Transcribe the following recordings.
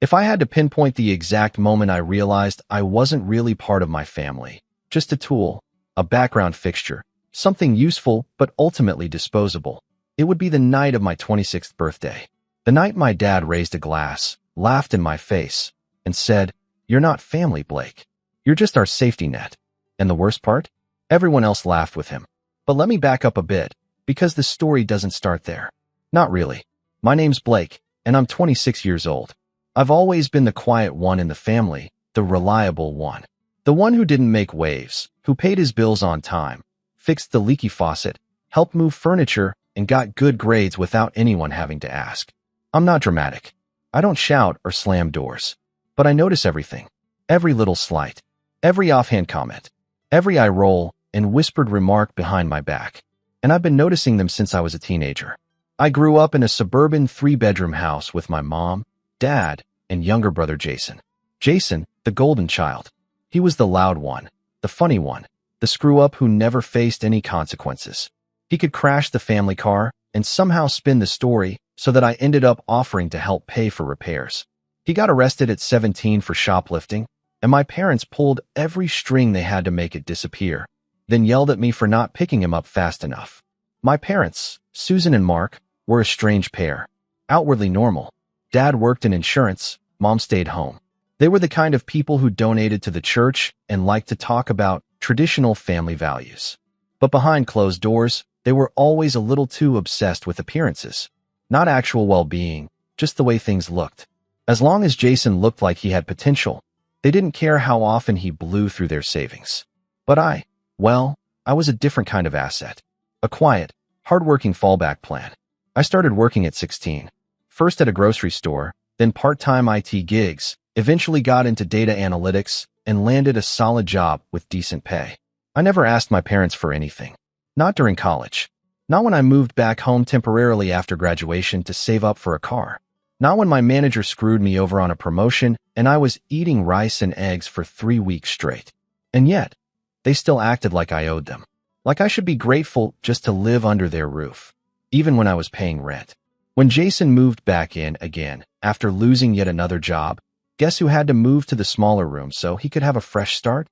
If I had to pinpoint the exact moment I realized I wasn't really part of my family, just a tool, a background fixture, something useful but ultimately disposable, it would be the night of my 26th birthday. The night my dad raised a glass, laughed in my face, and said, "You're not family, Blake. You're just our safety net." And the worst part? Everyone else laughed with him. But let me back up a bit, because the story doesn't start there. Not really. My name's Blake, and I'm 26 years old. I've always been the quiet one in the family, the reliable one. The one who didn't make waves, who paid his bills on time, fixed the leaky faucet, helped move furniture, and got good grades without anyone having to ask. I'm not dramatic. I don't shout or slam doors. But I notice everything. Every little slight. Every offhand comment. Every eye roll and whispered remark behind my back. And I've been noticing them since I was a teenager. I grew up in a suburban 3-bedroom house with my mom, dad, and younger brother Jason. Jason, the golden child. He was the loud one, the funny one, the screw-up who never faced any consequences. He could crash the family car and somehow spin the story so that I ended up offering to help pay for repairs. He got arrested at 17 for shoplifting, and my parents pulled every string they had to make it disappear, then yelled at me for not picking him up fast enough. My parents, Susan and Mark, were a strange pair. Outwardly normal. Dad worked in insurance, Mom stayed home. They were the kind of people who donated to the church and liked to talk about traditional family values. But behind closed doors, they were always a little too obsessed with appearances. Not actual well-being, just the way things looked. As long as Jason looked like he had potential, they didn't care how often he blew through their savings. But I was a different kind of asset. A quiet, hard-working fallback plan. I started working at 16. First at a grocery store, then part-time IT gigs, eventually got into data analytics, and landed a solid job with decent pay. I never asked my parents for anything. Not during college. Not when I moved back home temporarily after graduation to save up for a car. Not when my manager screwed me over on a promotion and I was eating rice and eggs for 3 weeks straight. And yet, they still acted like I owed them. Like I should be grateful just to live under their roof, even when I was paying rent. When Jason moved back in again, after losing yet another job, guess who had to move to the smaller room so he could have a fresh start?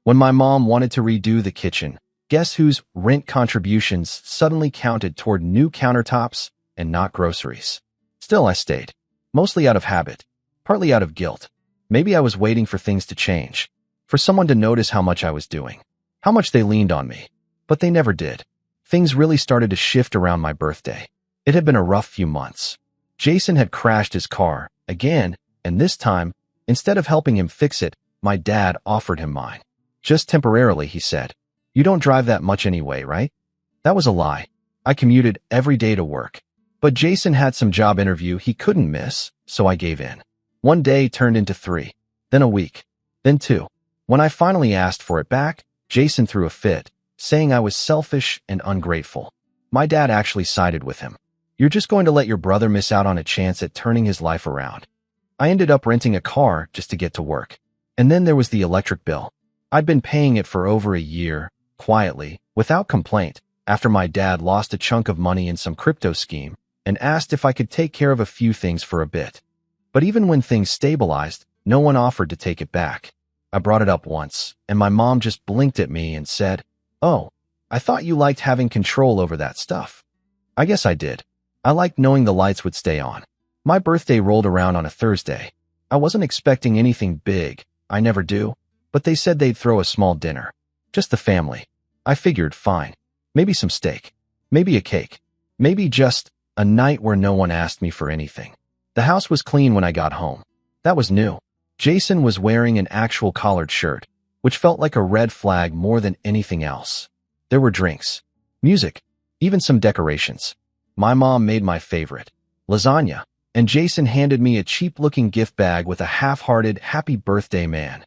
When my mom wanted to redo the kitchen, guess whose rent contributions suddenly counted toward new countertops and not groceries? Still, I stayed. Mostly out of habit, partly out of guilt. Maybe I was waiting for things to change, for someone to notice how much I was doing, how much they leaned on me. But they never did. Things really started to shift around my birthday. It had been a rough few months. Jason had crashed his car, again, and this time, instead of helping him fix it, my dad offered him mine. Just temporarily, he said. You don't drive that much anyway, right? That was a lie. I commuted every day to work. But Jason had some job interview he couldn't miss, so I gave in. 1 day turned into 3, then a week, then 2. When I finally asked for it back, Jason threw a fit, saying I was selfish and ungrateful. My dad actually sided with him. You're just going to let your brother miss out on a chance at turning his life around. I ended up renting a car just to get to work. And then there was the electric bill. I'd been paying it for over a year, quietly, without complaint, after my dad lost a chunk of money in some crypto scheme and asked if I could take care of a few things for a bit. But even when things stabilized, no one offered to take it back. I brought it up once, and my mom just blinked at me and said, "Oh, I thought you liked having control over that stuff." I guess I did. I liked knowing the lights would stay on. My birthday rolled around on a Thursday. I wasn't expecting anything big. I never do. But they said they'd throw a small dinner. Just the family. I figured, fine. Maybe some steak. Maybe a cake. Maybe just a night where no one asked me for anything. The house was clean when I got home. That was new. Jason was wearing an actual collared shirt, which felt like a red flag more than anything else. There were drinks, music, even some decorations. My mom made my favorite, lasagna, and Jason handed me a cheap-looking gift bag with a half-hearted happy birthday man.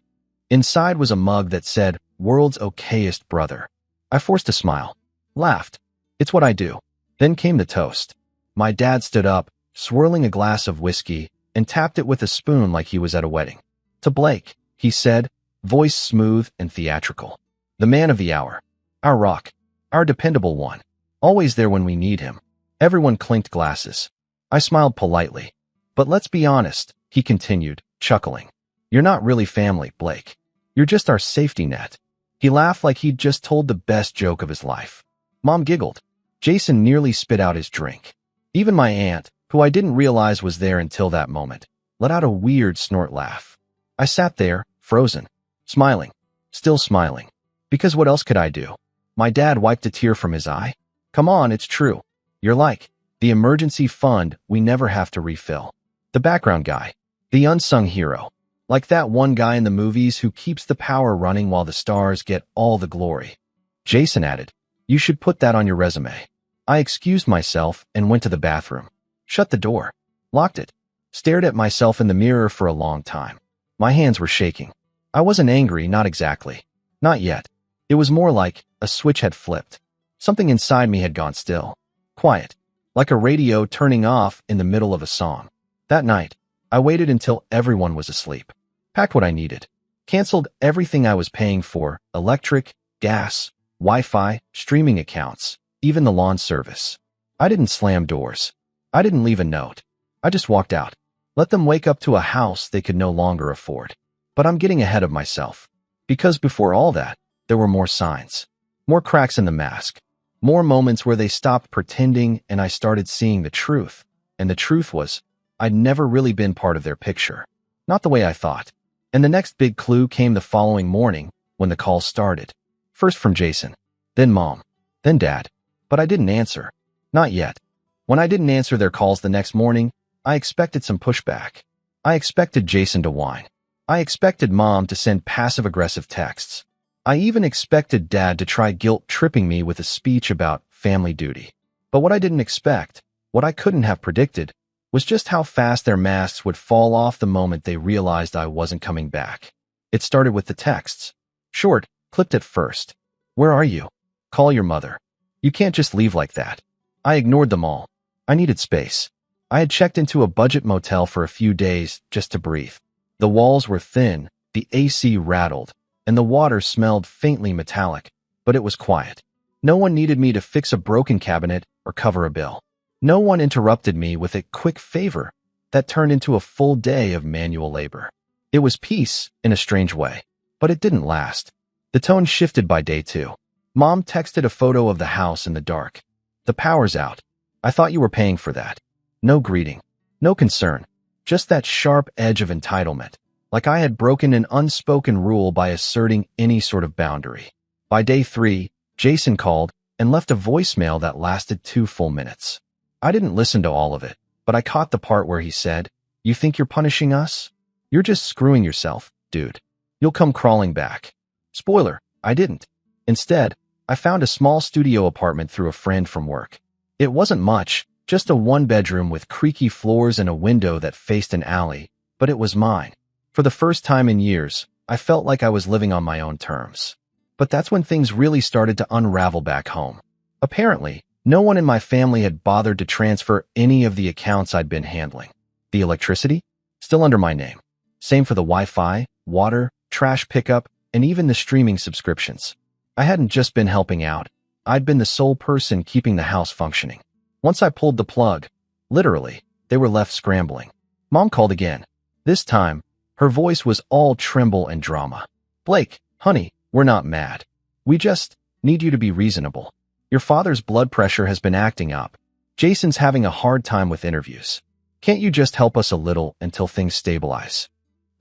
Inside was a mug that said, "World's okayest brother." I forced a smile, laughed. It's what I do. Then came the toast. My dad stood up, swirling a glass of whiskey, and tapped it with a spoon like he was at a wedding. "To Blake," he said, voice smooth and theatrical. "The man of the hour. Our rock. Our dependable one. Always there when we need him." Everyone clinked glasses. I smiled politely. "But let's be honest," He continued, chuckling. You're not really family, Blake. You're just our safety net. He laughed like he'd just told the best joke of his life. Mom giggled. Jason nearly spit out his drink. Even my aunt, who I didn't realize was there until that moment, let out a weird snort laugh. I sat there, frozen, smiling, still smiling. Because what else could I do? My dad wiped a tear from his eye. Come on, it's true. You're like the emergency fund we never have to refill. The background guy. The unsung hero. Like that one guy in the movies who keeps the power running while the stars get all the glory. Jason added, you should put that on your resume. I excused myself and went to the bathroom. Shut the door. Locked it. Stared at myself in the mirror for a long time. My hands were shaking. I wasn't angry, not exactly. Not yet. It was more like a switch had flipped. Something inside me had gone still. Quiet. Like a radio turning off in the middle of a song. That night, I waited until everyone was asleep. Packed what I needed. Canceled everything I was paying for, electric, gas, Wi-Fi, streaming accounts, even the lawn service. I didn't slam doors. I didn't leave a note. I just walked out. Let them wake up to a house they could no longer afford. But I'm getting ahead of myself. Because before all that, there were more signs. More cracks in the mask. More moments where they stopped pretending and I started seeing the truth. And the truth was, I'd never really been part of their picture. Not the way I thought. And the next big clue came the following morning when the call started. First from Jason, then Mom, then Dad. But I didn't answer. Not yet. When I didn't answer their calls the next morning, I expected some pushback. I expected Jason to whine. I expected Mom to send passive-aggressive texts. I even expected Dad to try guilt-tripping me with a speech about family duty. But what I didn't expect, what I couldn't have predicted, was just how fast their masks would fall off the moment they realized I wasn't coming back. It started with the texts. Short, clipped at first. Where are you? Call your mother. You can't just leave like that. I ignored them all. I needed space. I had checked into a budget motel for a few days just to breathe. The walls were thin, the AC rattled, and the water smelled faintly metallic, but it was quiet. No one needed me to fix a broken cabinet or cover a bill. No one interrupted me with a quick favor that turned into a full day of manual labor. It was peace in a strange way, but it didn't last. The tone shifted by day 2. Mom texted a photo of the house in the dark. The power's out. I thought you were paying for that. No greeting. No concern. Just that sharp edge of entitlement. Like I had broken an unspoken rule by asserting any sort of boundary. By day 3, Jason called and left a voicemail that lasted 2 full minutes. I didn't listen to all of it, but I caught the part where he said, "You think you're punishing us? You're just screwing yourself, dude. You'll come crawling back." Spoiler, I didn't. Instead, I found a small studio apartment through a friend from work. It wasn't much, just a 1-bedroom with creaky floors and a window that faced an alley, but it was mine. For the first time in years, I felt like I was living on my own terms. But that's when things really started to unravel back home. Apparently, no one in my family had bothered to transfer any of the accounts I'd been handling. The electricity? Still under my name. Same for the Wi-Fi, water, trash pickup, and even the streaming subscriptions. I hadn't just been helping out. I'd been the sole person keeping the house functioning. Once I pulled the plug, literally, they were left scrambling. Mom called again. This time, her voice was all tremble and drama. "Blake, honey, we're not mad. We just need you to be reasonable. Your father's blood pressure has been acting up. Jason's having a hard time with interviews. Can't you just help us a little until things stabilize?"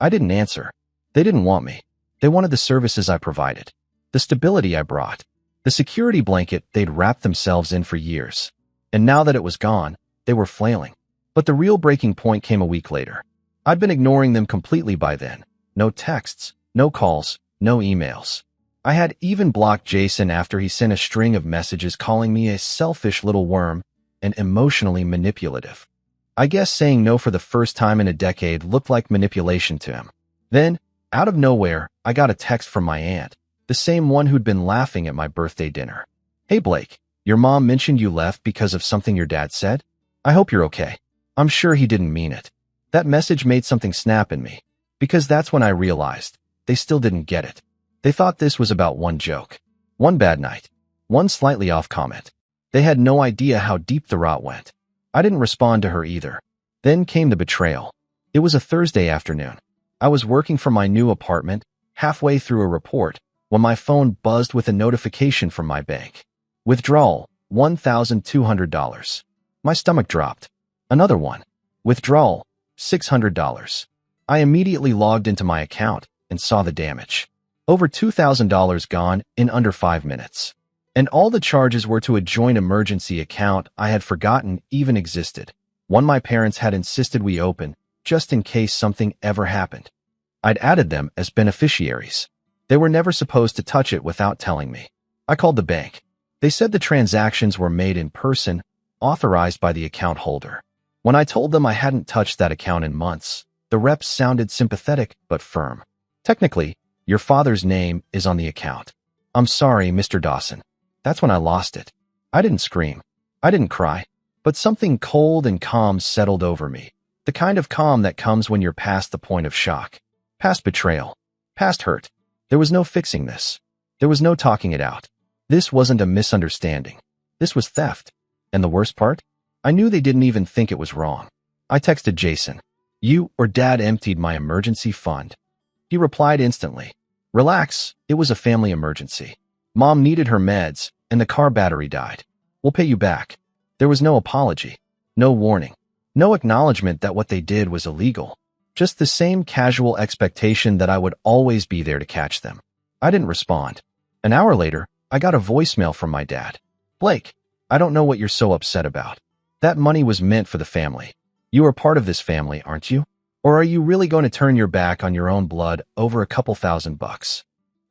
I didn't answer. They didn't want me. They wanted the services I provided, the stability I brought, the security blanket they'd wrapped themselves in for years. And now that it was gone, they were flailing. But the real breaking point came a week later. I'd been ignoring them completely by then. No texts, no calls, no emails. I had even blocked Jason after he sent a string of messages calling me a selfish little worm and emotionally manipulative. I guess saying no for the first time in a decade looked like manipulation to him. Then, out of nowhere, I got a text from my aunt, the same one who'd been laughing at my birthday dinner. "Hey Blake, your mom mentioned you left because of something your dad said? I hope you're okay." I'm sure he didn't mean it. That message made something snap in me, because that's when I realized they still didn't get it. They thought this was about one joke, one bad night, one slightly off comment. They had no idea how deep the rot went. I didn't respond to her either. Then came the betrayal. It was a Thursday afternoon. I was working from my new apartment, halfway through a report, when my phone buzzed with a notification from my bank. Withdrawal, $1,200. My stomach dropped. Another one. Withdrawal, $600. I immediately logged into my account and saw the damage. Over $2,000 gone in under 5 minutes. And all the charges were to a joint emergency account I had forgotten even existed. One my parents had insisted we open, just in case something ever happened. I'd added them as beneficiaries. They were never supposed to touch it without telling me. I called the bank. They said the transactions were made in person, authorized by the account holder. When I told them I hadn't touched that account in months, the reps sounded sympathetic but firm. Technically, your father's name is on the account. I'm sorry, Mr. Dawson. That's when I lost it. I didn't scream. I didn't cry. But something cold and calm settled over me. The kind of calm that comes when you're past the point of shock. Past betrayal. Past hurt. There was no fixing this. There was no talking it out. This wasn't a misunderstanding. This was theft. And the worst part? I knew they didn't even think it was wrong. I texted Jason. You or Dad emptied my emergency fund. He replied instantly. Relax, it was a family emergency. Mom needed her meds, and the car battery died. We'll pay you back. There was no apology. No warning. No acknowledgement that what they did was illegal. Just the same casual expectation that I would always be there to catch them. I didn't respond. An hour later, I got a voicemail from my dad. Blake, I don't know what you're so upset about. That money was meant for the family. You are part of this family, aren't you? Or are you really going to turn your back on your own blood over a couple $1,000?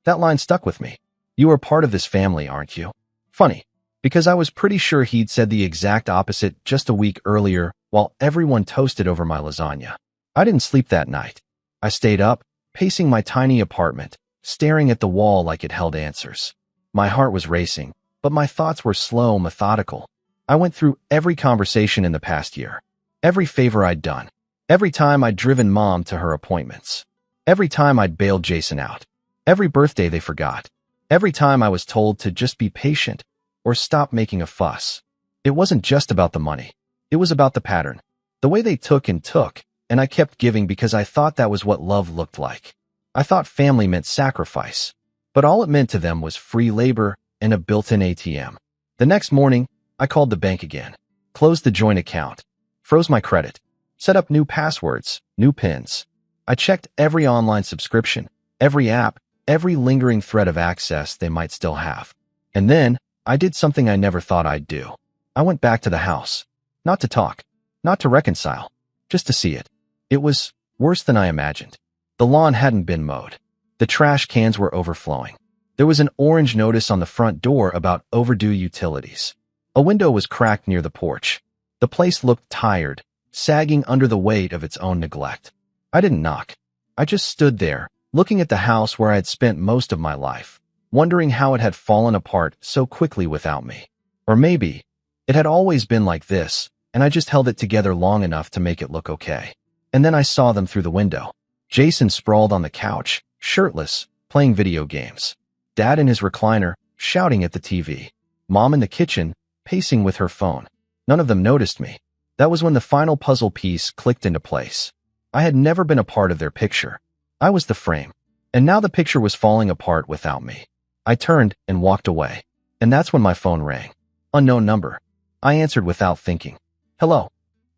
That line stuck with me. You are part of this family, aren't you? Funny, because I was pretty sure he'd said the exact opposite just a week earlier while everyone toasted over my lasagna. I didn't sleep that night. I stayed up, pacing my tiny apartment, staring at the wall like it held answers. My heart was racing, but my thoughts were slow, methodical. I went through every conversation in the past year, every favor I'd done, every time I'd driven Mom to her appointments, every time I'd bailed Jason out, every birthday they forgot, every time I was told to just be patient or stop making a fuss. It wasn't just about the money. It was about the pattern, the way they took, and I kept giving because I thought that was what love looked like. I thought family meant sacrifice, but all it meant to them was free labor and a built-in ATM. The next morning, I called the bank again, closed the joint account, froze my credit, set up new passwords, new PINs. I checked every online subscription, every app, every lingering thread of access they might still have. And then, I did something I never thought I'd do. I went back to the house. Not to talk, not to reconcile, just to see it. It was worse than I imagined. The lawn hadn't been mowed. The trash cans were overflowing. There was an orange notice on the front door about overdue utilities. A window was cracked near the porch. The place looked tired, sagging under the weight of its own neglect. I didn't knock. I just stood there, looking at the house where I had spent most of my life, wondering how it had fallen apart so quickly without me. Or maybe it had always been like this, and I just held it together long enough to make it look okay. And then I saw them through the window. Jason sprawled on the couch, shirtless, playing video games. Dad in his recliner, shouting at the TV. Mom in the kitchen, pacing with her phone. None of them noticed me. That was when the final puzzle piece clicked into place. I had never been a part of their picture. I was the frame. And now the picture was falling apart without me. I turned and walked away. And that's when my phone rang. Unknown number. I answered without thinking. Hello.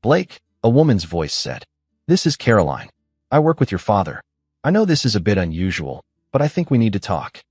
Blake, a woman's voice said. This is Caroline. I work with your father. I know this is a bit unusual, but I think we need to talk.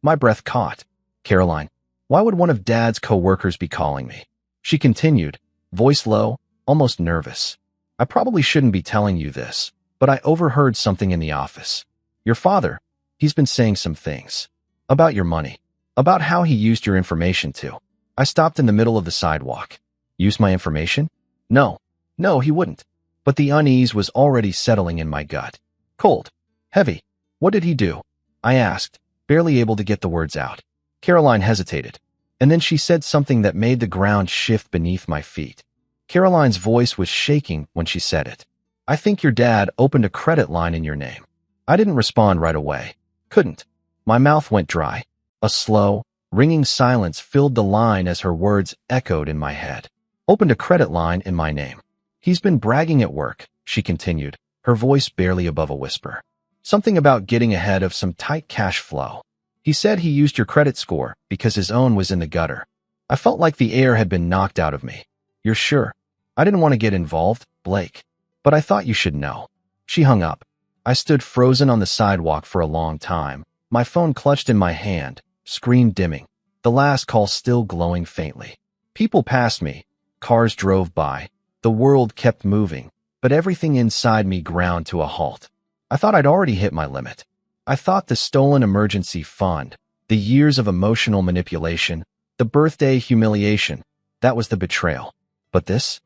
My breath caught. Caroline, why would one of Dad's co-workers be calling me? She continued, voice low, almost nervous. I probably shouldn't be telling you this, but I overheard something in the office. Your father, he's been saying some things. About your money. About how he used your information to. I stopped in the middle of the sidewalk. Use my information? No, he wouldn't. But the unease was already settling in my gut. Cold. Heavy. What did he do? I asked, barely able to get the words out. Caroline hesitated. And then she said something that made the ground shift beneath my feet. Caroline's voice was shaking when she said it. I think your dad opened a credit line in your name. I didn't respond right away. Couldn't. My mouth went dry. A slow, ringing silence filled the line as her words echoed in my head. Opened a credit line in my name. He's been bragging at work, she continued, her voice barely above a whisper. Something about getting ahead of some tight cash flow. He said he used your credit score because his own was in the gutter. I felt like the air had been knocked out of me. You're sure? I didn't want to get involved, Blake. But I thought you should know. She hung up. I stood frozen on the sidewalk for a long time, my phone clutched in my hand, screen dimming, the last call still glowing faintly. People passed me, cars drove by, the world kept moving, but everything inside me ground to a halt. I thought I'd already hit my limit. I thought the stolen emergency fund, the years of emotional manipulation, the birthday humiliation, that was the betrayal. But this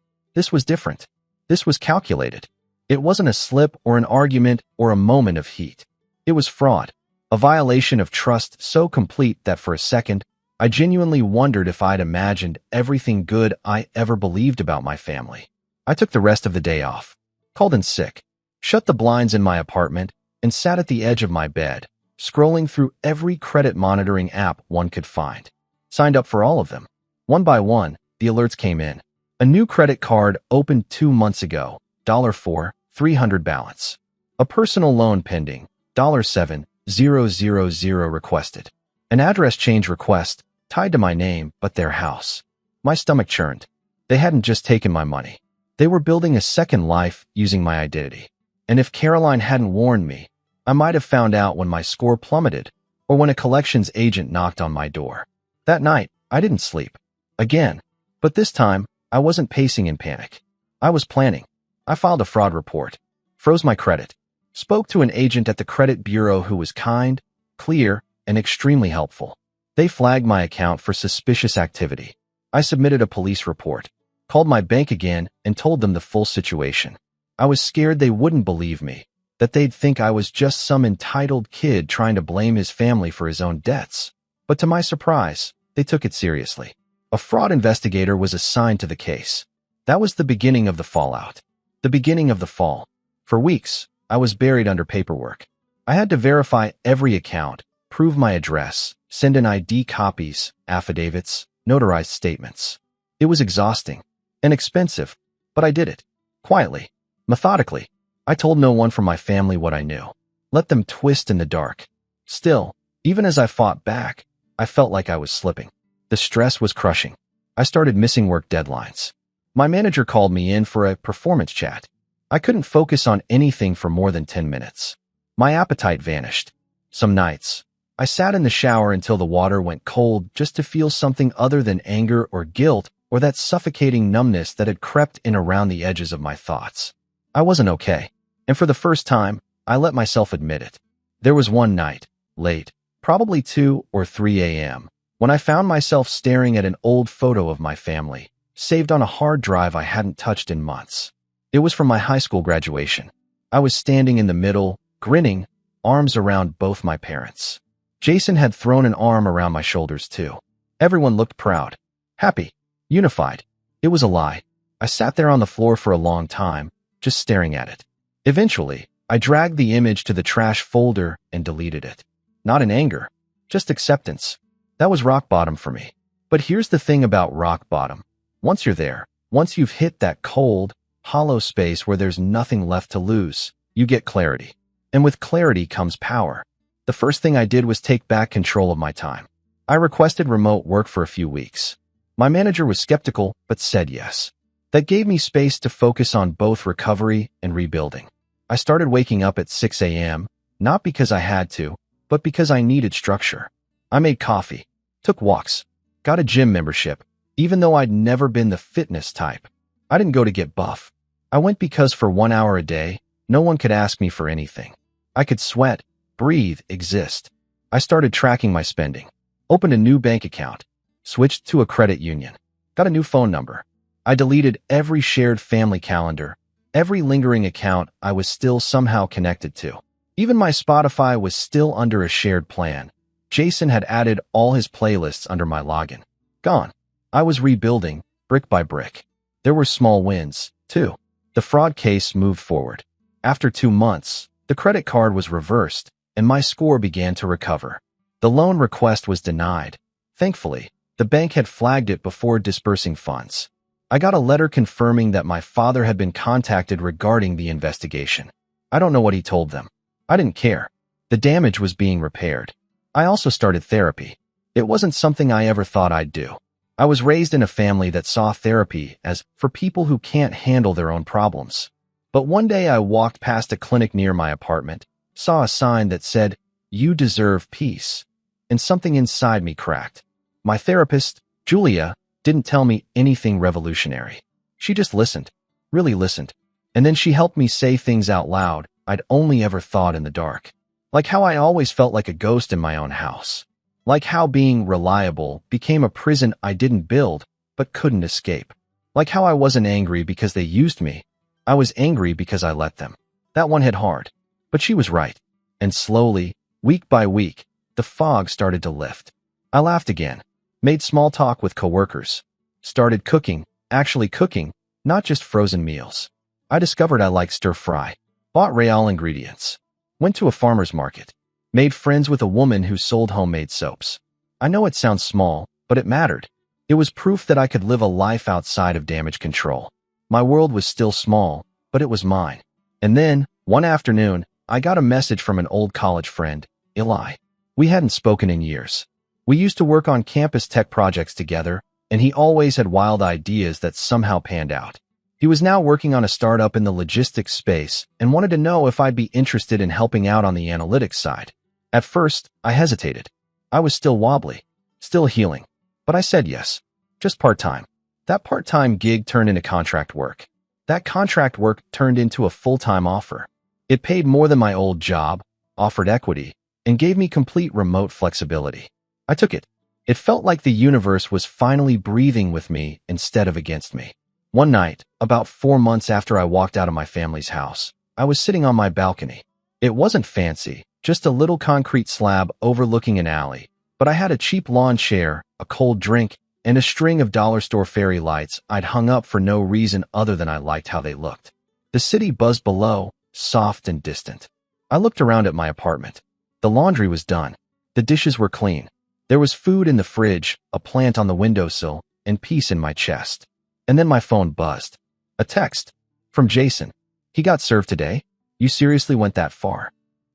was different. This was calculated. It wasn't a slip or an argument or a moment of heat. It was fraud, a violation of trust so complete that for a second, I genuinely wondered if I'd imagined everything good I ever believed about my family. I took the rest of the day off, called in sick, shut the blinds in my apartment, and sat at the edge of my bed, scrolling through every credit monitoring app one could find. Signed up for all of them. One by one, the alerts came in. A new credit card opened 2 months ago, $4, 300 balance. A personal loan pending, $7,000 requested. An address change request, tied to my name, but their house. My stomach churned. They hadn't just taken my money. They were building a second life using my identity. And if Caroline hadn't warned me, I might have found out when my score plummeted, or when a collections agent knocked on my door. That night, I didn't sleep. Again. But this time, I wasn't pacing in panic. I was planning. I filed a fraud report, froze my credit, spoke to an agent at the credit bureau who was kind, clear, and extremely helpful. They flagged my account for suspicious activity. I submitted a police report, called my bank again, and told them the full situation. I was scared they wouldn't believe me, that they'd think I was just some entitled kid trying to blame his family for his own debts. But to my surprise, they took it seriously. A fraud investigator was assigned to the case. That was the beginning of the fallout. The beginning of the fall. For weeks, I was buried under paperwork. I had to verify every account, prove my address, send in ID copies, affidavits, notarized statements. It was exhausting and expensive, but I did it. Quietly, methodically. I told no one from my family what I knew. Let them twist in the dark. Still, even as I fought back, I felt like I was slipping. The stress was crushing. I started missing work deadlines. My manager called me in for a performance chat. I couldn't focus on anything for more than 10 minutes. My appetite vanished. Some nights, I sat in the shower until the water went cold just to feel something other than anger or guilt or that suffocating numbness that had crept in around the edges of my thoughts. I wasn't okay, and for the first time, I let myself admit it. There was one night, late, probably 2 or 3 a.m., when I found myself staring at an old photo of my family, saved on a hard drive I hadn't touched in months. It was from my high school graduation. I was standing in the middle, grinning, arms around both my parents. Jason had thrown an arm around my shoulders too. Everyone looked proud, happy, unified. It was a lie. I sat there on the floor for a long time, just staring at it. Eventually, I dragged the image to the trash folder and deleted it. Not in anger, just acceptance. That was rock bottom for me. But here's the thing about rock bottom. Once you're there, once you've hit that cold, hollow space where there's nothing left to lose, you get clarity. And with clarity comes power. The first thing I did was take back control of my time. I requested remote work for a few weeks. My manager was skeptical, but said yes. That gave me space to focus on both recovery and rebuilding. I started waking up at 6 a.m., not because I had to, but because I needed structure. I made coffee, took walks, got a gym membership, even though I'd never been the fitness type. I didn't go to get buff. I went because for 1 hour a day, no one could ask me for anything. I could sweat, breathe, exist. I started tracking my spending, opened a new bank account, switched to a credit union, got a new phone number. I deleted every shared family calendar, every lingering account I was still somehow connected to. Even my Spotify was still under a shared plan. Jason had added all his playlists under my login. Gone. I was rebuilding, brick by brick. There were small wins, too. The fraud case moved forward. After 2 months, the credit card was reversed, and my score began to recover. The loan request was denied. Thankfully, the bank had flagged it before dispersing funds. I got a letter confirming that my father had been contacted regarding the investigation. I don't know what he told them. I didn't care. The damage was being repaired. I also started therapy. It wasn't something I ever thought I'd do. I was raised in a family that saw therapy as for people who can't handle their own problems. But one day I walked past a clinic near my apartment, saw a sign that said, "You deserve peace," and something inside me cracked. My therapist, Julia, didn't tell me anything revolutionary. She just listened, really listened. And then she helped me say things out loud I'd only ever thought in the dark. Like how I always felt like a ghost in my own house. Like how being reliable became a prison I didn't build, but couldn't escape. Like how I wasn't angry because they used me. I was angry because I let them. That one hit hard. But she was right. And slowly, week by week, the fog started to lift. I laughed again. Made small talk with coworkers. Started cooking, actually cooking, not just frozen meals. I discovered I liked stir-fry. Bought real ingredients. Went to a farmer's market. Made friends with a woman who sold homemade soaps. I know it sounds small, but it mattered. It was proof that I could live a life outside of damage control. My world was still small, but it was mine. And then, one afternoon, I got a message from an old college friend, Eli. We hadn't spoken in years. We used to work on campus tech projects together, and he always had wild ideas that somehow panned out. He was now working on a startup in the logistics space and wanted to know if I'd be interested in helping out on the analytics side. At first, I hesitated. I was still wobbly, still healing, but I said yes, just part-time. That part-time gig turned into contract work. That contract work turned into a full-time offer. It paid more than my old job, offered equity, and gave me complete remote flexibility. I took it. It felt like the universe was finally breathing with me instead of against me. One night, about 4 months after I walked out of my family's house, I was sitting on my balcony. It wasn't fancy, just a little concrete slab overlooking an alley, but I had a cheap lawn chair, a cold drink, and a string of dollar store fairy lights I'd hung up for no reason other than I liked how they looked. The city buzzed below, soft and distant. I looked around at my apartment. The laundry was done. The dishes were clean. There was food in the fridge, a plant on the windowsill, and peace in my chest. And then my phone buzzed. A text. From Jason. He got served today? You seriously went that far?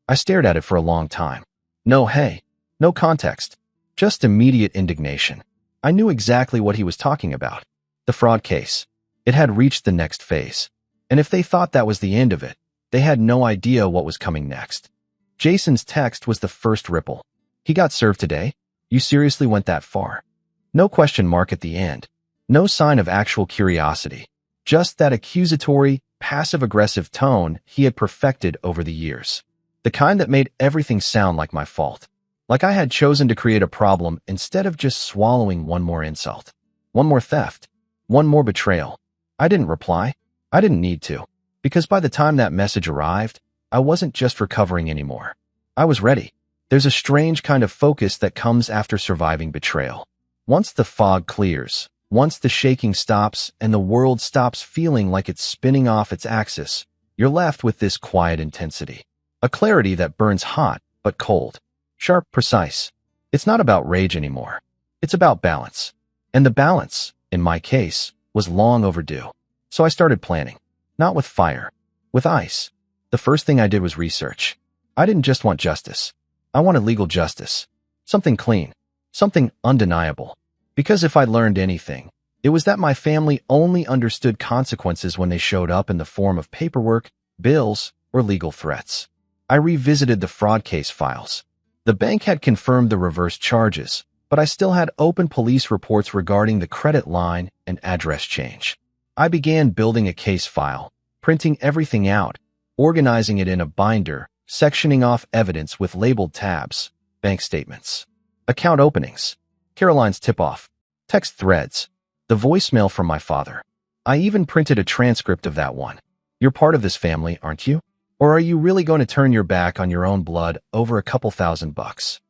I stared at it for a long time. No hey. No context. Just immediate indignation. I knew exactly what he was talking about. The fraud case. It had reached the next phase. And if they thought that was the end of it, they had no idea what was coming next. Jason's text was the first ripple. He got served today? You seriously went that far? No question mark at the end. No sign of actual curiosity. Just that accusatory, passive-aggressive tone he had perfected over the years. The kind that made everything sound like my fault. Like I had chosen to create a problem instead of just swallowing one more insult. One more theft. One more betrayal. I didn't reply. I didn't need to. Because by the time that message arrived, I wasn't just recovering anymore. I was ready. There's a strange kind of focus that comes after surviving betrayal. Once the fog clears, once the shaking stops and the world stops feeling like it's spinning off its axis, you're left with this quiet intensity. A clarity that burns hot, but cold. Sharp, precise. It's not about rage anymore. It's about balance. And the balance, in my case, was long overdue. So I started planning. Not with fire. With ice. The first thing I did was research. I didn't just want justice. I wanted legal justice. Something clean. Something undeniable. Because if I learned anything, it was that my family only understood consequences when they showed up in the form of paperwork, bills, or legal threats. I revisited the fraud case files. The bank had confirmed the reverse charges, but I still had open police reports regarding the credit line and address change. I began building a case file, printing everything out, organizing it in a binder, sectioning off evidence with labeled tabs, bank statements, account openings, Caroline's tip-off, text threads, the voicemail from my father. I even printed a transcript of that one. You're part of this family, aren't you? Or are you really going to turn your back on your own blood over a couple $1,000s?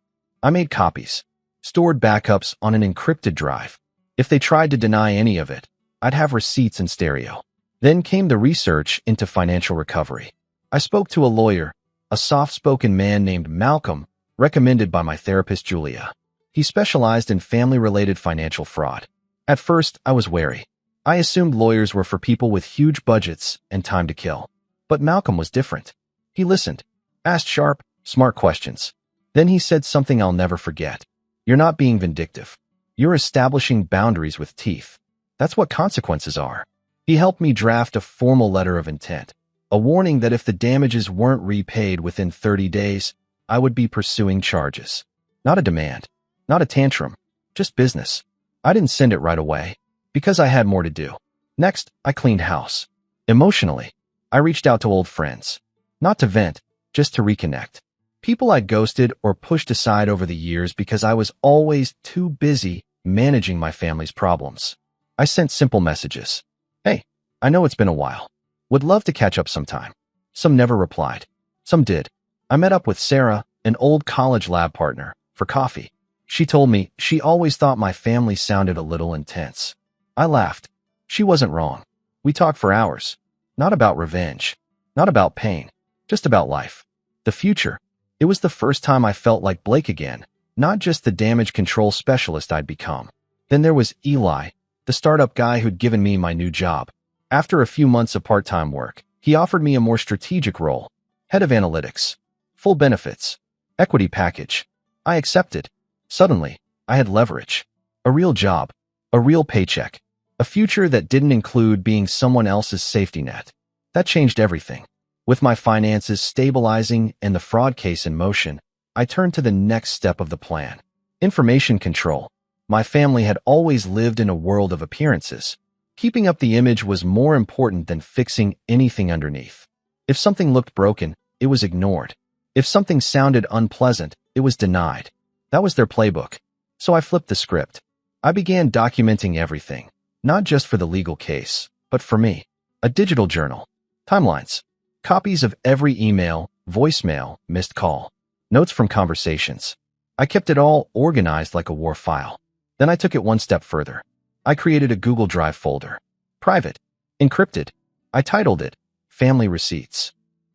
I made copies, stored backups on an encrypted drive. If they tried to deny any of it, I'd have receipts in stereo. Then came the research into financial recovery. I spoke to a lawyer, a soft-spoken man named Malcolm, recommended by my therapist Julia. He specialized in family-related financial fraud. At first, I was wary. I assumed lawyers were for people with huge budgets and time to kill. But Malcolm was different. He listened, asked sharp, smart questions. Then he said something I'll never forget. You're not being vindictive. You're establishing boundaries with teeth. That's what consequences are. He helped me draft a formal letter of intent, a warning that if the damages weren't repaid within 30 days, I would be pursuing charges. Not a demand, not a tantrum, just business. I didn't send it right away, because I had more to do. Next, I cleaned house. Emotionally, I reached out to old friends. Not to vent, just to reconnect. People I'd ghosted or pushed aside over the years because I was always too busy managing my family's problems. I sent simple messages. Hey, I know it's been a while. Would love to catch up sometime. Some never replied. Some did. I met up with Sarah, an old college lab partner, for coffee. She told me she always thought my family sounded a little intense. I laughed. She wasn't wrong. We talked for hours. Not about revenge. Not about pain. Just about life. The future. It was the first time I felt like Blake again, not just the damage control specialist I'd become. Then there was Eli, the startup guy who'd given me my new job. After a few months of part-time work, he offered me a more strategic role, head of analytics, full benefits, equity package. I accepted. Suddenly, I had leverage, a real job, a real paycheck, a future that didn't include being someone else's safety net. That changed everything. With my finances stabilizing and the fraud case in motion, I turned to the next step of the plan. Information control. My family had always lived in a world of appearances. Keeping up the image was more important than fixing anything underneath. If something looked broken, it was ignored. If something sounded unpleasant, it was denied. That was their playbook. So I flipped the script. I began documenting everything, not just for the legal case, but for me. A digital journal, timelines, copies of every email, voicemail, missed call, notes from conversations. I kept it all organized like a war file. Then I took it one step further. I created a Google Drive folder. Private. Encrypted. I titled it, Family Receipts.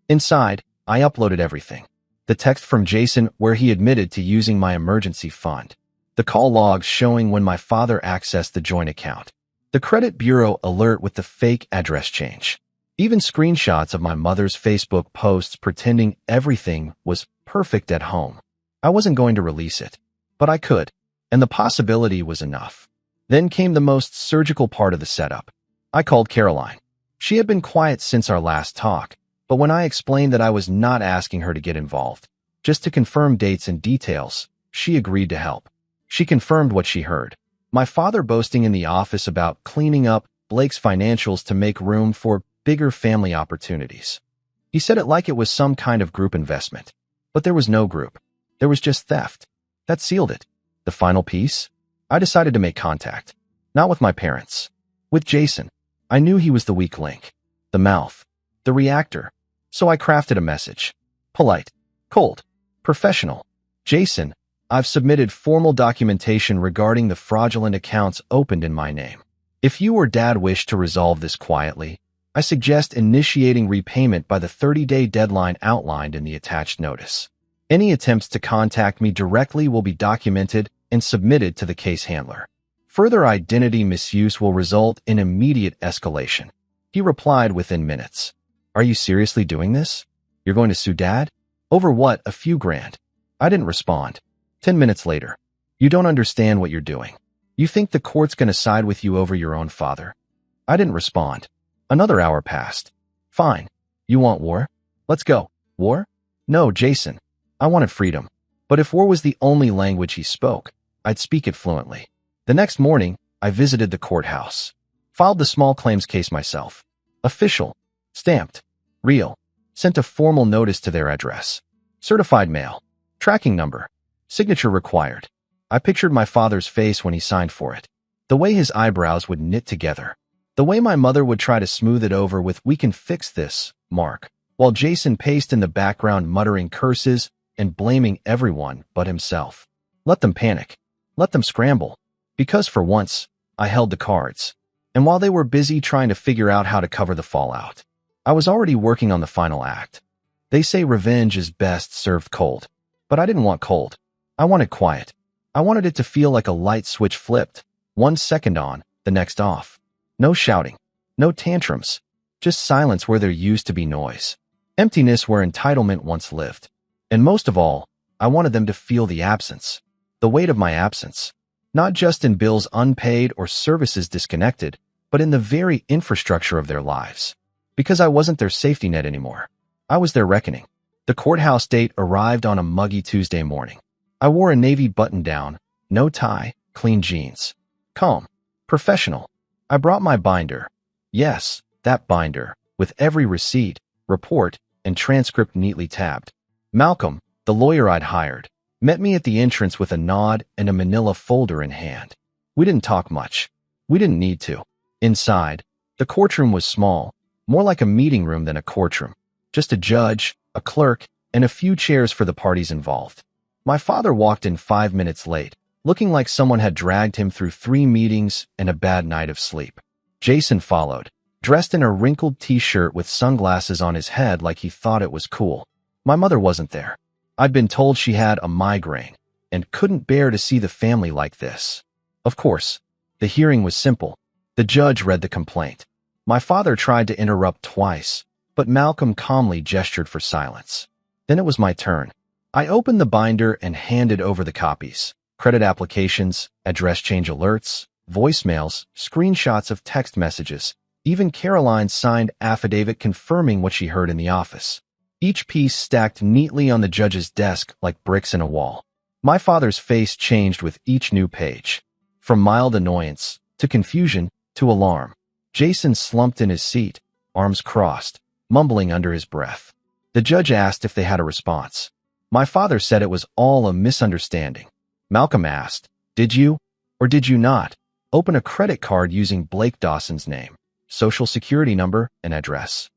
Inside, I uploaded everything. The text from Jason where he admitted to using my emergency fund. The call logs showing when my father accessed the joint account. The credit bureau alert with the fake address change. Even screenshots of my mother's Facebook posts pretending everything was perfect at home. I wasn't going to release it, but I could, and the possibility was enough. Then came the most surgical part of the setup. I called Caroline. She had been quiet since our last talk, but when I explained that I was not asking her to get involved, just to confirm dates and details, she agreed to help. She confirmed what she heard. My father boasting in the office about cleaning up Blake's financials to make room for bigger family opportunities. He said it like it was some kind of group investment. But there was no group. There was just theft. That sealed it. The final piece? I decided to make contact. Not with my parents. With Jason. I knew he was the weak link. The mouth. The reactor. So I crafted a message. Polite. Cold. Professional. Jason, I've submitted formal documentation regarding the fraudulent accounts opened in my name. If you or Dad wish to resolve this quietly, I suggest initiating repayment by the 30-day deadline outlined in the attached notice. Any attempts to contact me directly will be documented and submitted to the case handler. Further identity misuse will result in immediate escalation. He replied within minutes. Are you seriously doing this? You're going to sue Dad? Over what, a few grand? I didn't respond. 10 minutes later. You don't understand what you're doing. You think the court's going to side with you over your own father? I didn't respond. Another hour passed. Fine. You want war? Let's go. War? No, Jason. I wanted freedom. But if war was the only language he spoke, I'd speak it fluently. The next morning, I visited the courthouse. Filed the small claims case myself. Official. Stamped. Real. Sent a formal notice to their address. Certified mail. Tracking number. Signature required. I pictured my father's face when he signed for it. The way his eyebrows would knit together. The way my mother would try to smooth it over with "we can fix this," Mark, while Jason paced in the background muttering curses and blaming everyone but himself. Let them panic. Let them scramble. Because for once, I held the cards. And while they were busy trying to figure out how to cover the fallout, I was already working on the final act. They say revenge is best served cold. But I didn't want cold. I wanted quiet. I wanted it to feel like a light switch flipped, 1 second on, the next off. No shouting. No tantrums. Just silence where there used to be noise. Emptiness where entitlement once lived. And most of all, I wanted them to feel the absence, the weight of my absence, not just in bills unpaid or services disconnected, but in the very infrastructure of their lives. Because I wasn't their safety net anymore. I was their reckoning. The courthouse date arrived on a muggy Tuesday morning. I wore a navy button-down, no tie, clean jeans. Calm. Professional. I brought my binder. Yes, that binder, with every receipt, report, and transcript neatly tabbed. Malcolm, the lawyer I'd hired, met me at the entrance with a nod and a manila folder in hand. We didn't talk much. We didn't need to. Inside, the courtroom was small, more like a meeting room than a courtroom. Just a judge, a clerk, and a few chairs for the parties involved. My father walked in 5 minutes late, looking like someone had dragged him through 3 meetings and a bad night of sleep. Jason followed, dressed in a wrinkled t-shirt with sunglasses on his head like he thought it was cool. My mother wasn't there. I'd been told she had a migraine and couldn't bear to see the family like this. Of course, the hearing was simple. The judge read the complaint. My father tried to interrupt twice, but Malcolm calmly gestured for silence. Then it was my turn. I opened the binder and handed over the copies. Credit applications, address change alerts, voicemails, screenshots of text messages, even Caroline's signed affidavit confirming what she heard in the office. Each piece stacked neatly on the judge's desk like bricks in a wall. My father's face changed with each new page. From mild annoyance, to confusion, to alarm. Jason slumped in his seat, arms crossed, mumbling under his breath. The judge asked if they had a response. My father said it was all a misunderstanding. Malcolm asked, "Did you, or did you not, open a credit card using Blake Dawson's name, social security number, and address?"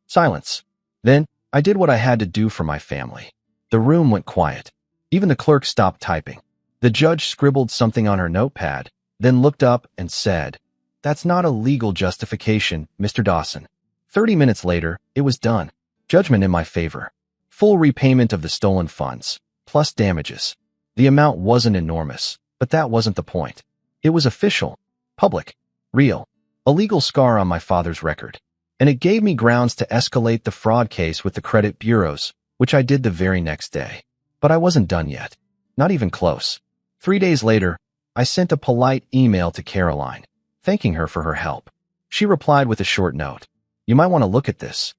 Silence. Then, I did what I had to do for my family. The room went quiet. Even the clerk stopped typing. The judge scribbled something on her notepad, then looked up and said, "That's not a legal justification, Mr. Dawson." 30 minutes later, it was done. Judgment in my favor. Full repayment of the stolen funds, plus damages. The amount wasn't enormous, but that wasn't the point. It was official, public, real, a legal scar on my father's record. And it gave me grounds to escalate the fraud case with the credit bureaus, which I did the very next day. But I wasn't done yet. Not even close. 3 days later, I sent a polite email to Caroline, thanking her for her help. She replied with a short note. "You might want to look at this."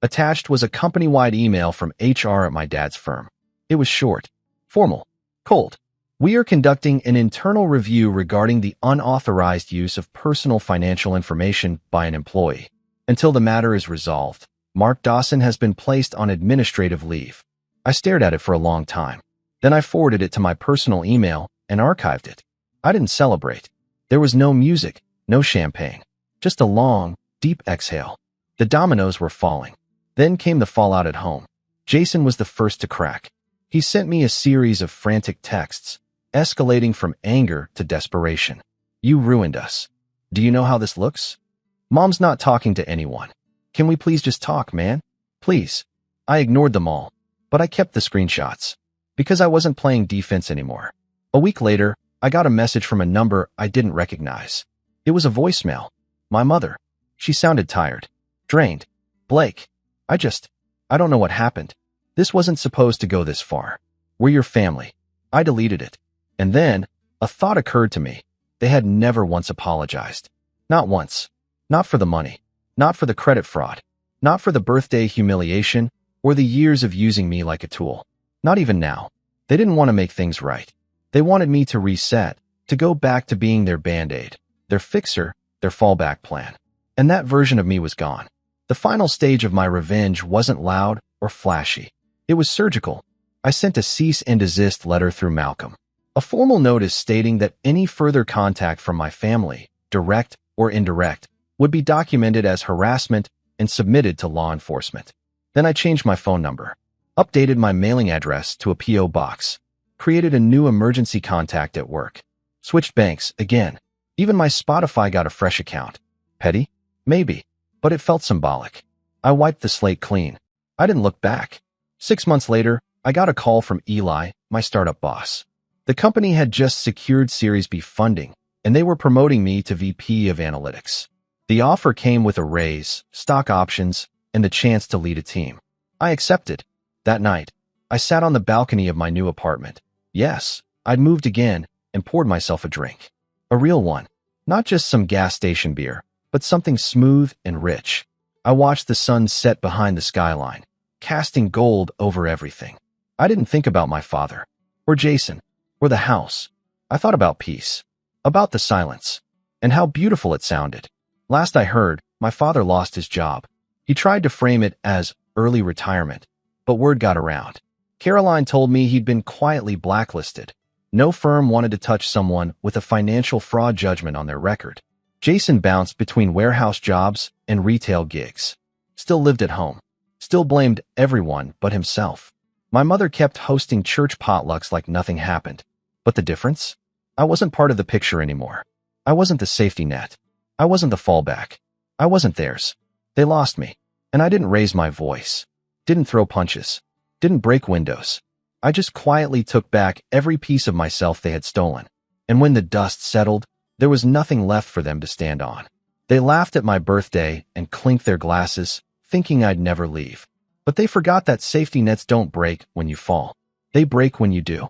Attached was a company-wide email from HR at my dad's firm. It was short, formal, cold. "We are conducting an internal review regarding the unauthorized use of personal financial information by an employee. Until the matter is resolved, Mark Dawson has been placed on administrative leave." I stared at it for a long time. Then I forwarded it to my personal email and archived it. I didn't celebrate. There was no music, no champagne. Just a long, deep exhale. The dominoes were falling. Then came the fallout at home. Jason was the first to crack. He sent me a series of frantic texts, escalating from anger to desperation. "You ruined us. Do you know how this looks? Mom's not talking to anyone. Can we please just talk, man? Please." I ignored them all, but I kept the screenshots, because I wasn't playing defense anymore. A week later, I got a message from a number I didn't recognize. It was a voicemail. My mother. She sounded tired, drained. "Blake, I don't know what happened. This wasn't supposed to go this far. We're your family." I deleted it. And then, a thought occurred to me. They had never once apologized. Not once. Not for the money. Not for the credit fraud. Not for the birthday humiliation or the years of using me like a tool. Not even now. They didn't want to make things right. They wanted me to reset, to go back to being their band-aid, their fixer, their fallback plan. And that version of me was gone. The final stage of my revenge wasn't loud or flashy. It was surgical. I sent a cease and desist letter through Malcolm. A formal notice stating that any further contact from my family, direct or indirect, would be documented as harassment and submitted to law enforcement. Then I changed my phone number, updated my mailing address to a P.O. box, created a new emergency contact at work, switched banks again. Even my Spotify got a fresh account. Petty? Maybe. But it felt symbolic. I wiped the slate clean. I didn't look back. 6 months later, I got a call from Eli, my startup boss. The company had just secured Series B funding, and they were promoting me to VP of Analytics. The offer came with a raise, stock options, and the chance to lead a team. I accepted. That night, I sat on the balcony of my new apartment. Yes, I'd moved again and poured myself a drink. A real one. Not just some gas station beer, but something smooth and rich. I watched the sun set behind the skyline, casting gold over everything. I didn't think about my father, or Jason, or the house. I thought about peace, about the silence, and how beautiful it sounded. Last I heard, my father lost his job. He tried to frame it as early retirement, but word got around. Caroline told me he'd been quietly blacklisted. No firm wanted to touch someone with a financial fraud judgment on their record. Jason bounced between warehouse jobs and retail gigs. Still lived at home. Still blamed everyone but himself. My mother kept hosting church potlucks like nothing happened. But the difference? I wasn't part of the picture anymore. I wasn't the safety net. I wasn't the fallback. I wasn't theirs. They lost me. And I didn't raise my voice. Didn't throw punches. Didn't break windows. I just quietly took back every piece of myself they had stolen. And when the dust settled, there was nothing left for them to stand on. They laughed at my birthday and clinked their glasses, thinking I'd never leave. But they forgot that safety nets don't break when you fall. They break when you do.